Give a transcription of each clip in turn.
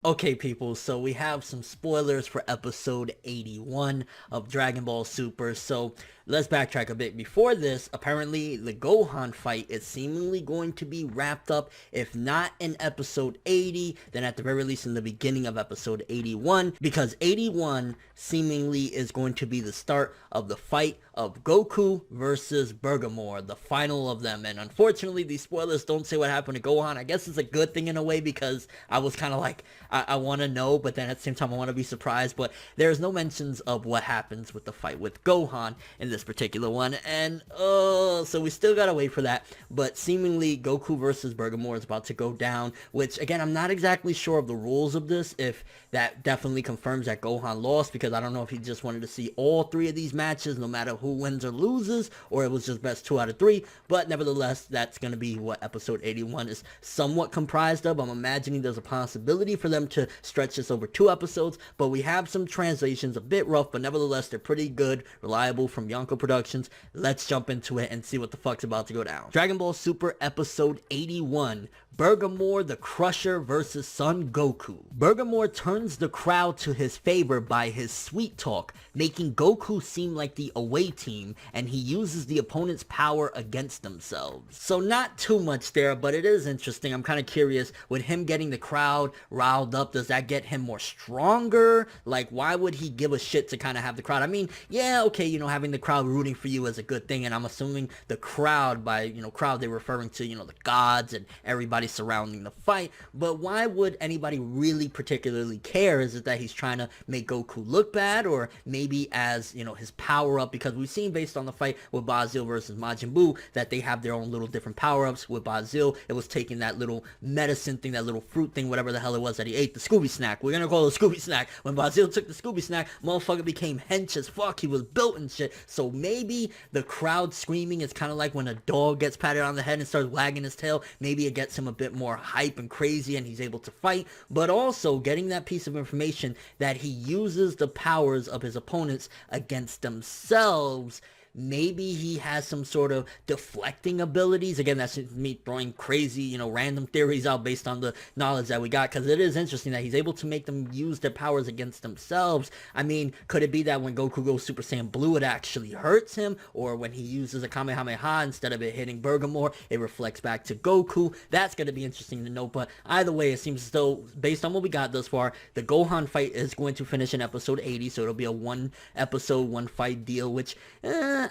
Okay, people, so we have some spoilers for episode 81 of Dragon Ball Super, so let's backtrack a bit. Before this, apparently the Gohan fight is seemingly going to be wrapped up, if not in episode 80, then at the very least in the beginning of episode 81, because 81 seemingly is going to be the start of the fight of Goku versus Bergamo, the final of them. And unfortunately, these spoilers don't say what happened to Gohan. I guess it's a good thing in a way, because I was kind of like, I want to know, but then at the same time I want to be surprised. But there's no mentions of what happens with the fight with Gohan in this particular one, and so we still gotta wait for that. But seemingly Goku versus Bergamo is about to go down, which again, I'm not exactly sure of the rules of this, if that definitely confirms that Gohan lost, because I don't know if he just wanted to see all three of these matches no matter who wins or loses, or it was just best 2 out of 3. But nevertheless, that's gonna be what episode 81 is somewhat comprised of. I'm imagining there's a possibility for them to stretch this over 2 episodes, but we have some translations, a bit rough, but nevertheless they're pretty good, reliable, from Yonko Productions. Let's jump into it and see what the fuck's about to go down. Dragon Ball Super episode 81, Bergamo the Crusher versus Son Goku. Bergamo turns the crowd to his favor by his sweet talk, making Goku seem like the away team, and he uses the opponent's power against themselves. So not too much there, but it is interesting. I'm kind of curious, with him getting the crowd riled up, does that get him more stronger? Like, why would he give a shit to kind of have the crowd? I mean, yeah, okay, you know, having the crowd rooting for you is a good thing, and I'm assuming the crowd, by, you know, crowd, they're referring to, you know, the gods and everybody surrounding the fight. But why would anybody really particularly care? Is it that he's trying to make Goku look bad, or maybe as, you know, his power up? Because we've seen, based on the fight with Bazil versus Majin Buu, that they have their own little different power-ups. With Bazil, it was taking that little medicine thing, that little fruit thing, whatever the hell it was that he ate, the Scooby snack. We're gonna call it a Scooby snack. When Bazil took the Scooby snack, motherfucker became hench as fuck. He was built and shit. So maybe the crowd screaming is kind of like when a dog gets patted on the head and starts wagging his tail. Maybe it gets him a bit more hype and crazy, and he's able to fight. But also getting that piece of information that he uses the powers of his opponents against themselves. Maybe he has some sort of deflecting abilities. Again, that's me throwing crazy, you know, random theories out based on the knowledge that we got, because it is interesting that he's able to make them use their powers against themselves. I mean, could it be that when Goku goes Super Saiyan Blue, it actually hurts him? Or when he uses a Kamehameha, instead of it hitting Bergamo, it reflects back to Goku? That's going to be interesting to know. But either way, it seems as though, based on what we got thus far, the Gohan fight is going to finish in episode 80, so it'll be a 1 episode, 1 fight deal, which,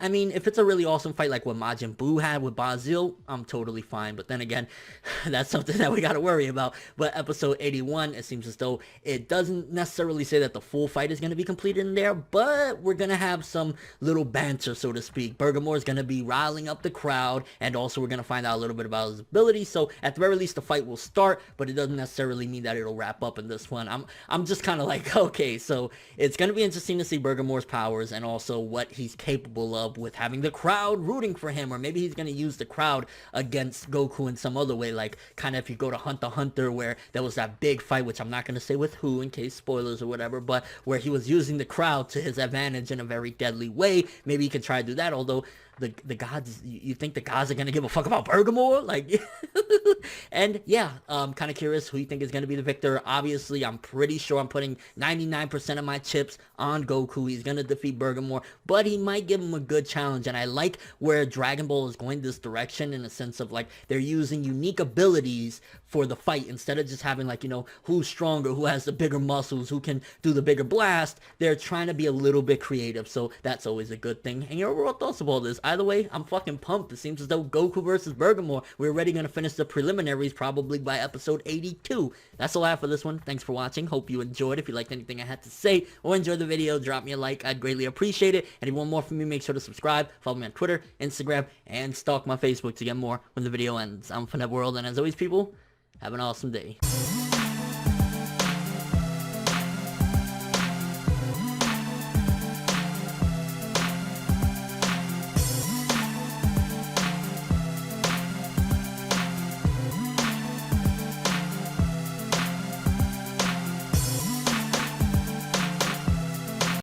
I mean, if it's a really awesome fight like what Majin Buu had with Bazil, I'm totally fine. But then again, that's something that we gotta worry about. But episode 81, it seems as though it doesn't necessarily say that the full fight is gonna be completed in there, but we're gonna have some little banter, so to speak. Bergamo is gonna be riling up the crowd, and also we're gonna find out a little bit about his ability. So at the very least, the fight will start, but it doesn't necessarily mean that it'll wrap up in this one. I'm just kind of like, okay, so it's gonna be interesting to see Bergamo's powers, and also what he's capable of with having the crowd rooting for him. Or maybe he's going to use the crowd against Goku in some other way, like kind of if you go to Hunter x Hunter, where there was that big fight, which I'm not going to say with who in case spoilers or whatever, but where he was using the crowd to his advantage in a very deadly way. Maybe he could try to do that, although the gods, you think the gods are gonna give a fuck about Bergamo? Like, and yeah, kind of curious who you think is gonna be the victor. Obviously, I'm pretty sure I'm putting 99% of my chips on Goku. He's gonna defeat Bergamo, but he might give him a good challenge. And I like where Dragon Ball is going this direction, in a sense of like they're using unique abilities for the fight, instead of just having, like, you know, who's stronger, who has the bigger muscles, who can do the bigger blast. They're trying to be a little bit creative, so that's always a good thing. And your overall thoughts of all this? Either way, I'm fucking pumped. It seems as though Goku versus Bergamo, we're already gonna finish the preliminaries probably by episode 82. That's all I have for this one. Thanks for watching. Hope you enjoyed. If you liked anything I had to say or enjoyed the video, drop me a like. I'd greatly appreciate it. And if you want more from me, make sure to subscribe, follow me on Twitter, Instagram, and stalk my Facebook to get more when the video ends. I'm ForneverWorld, and as always, people, have an awesome day.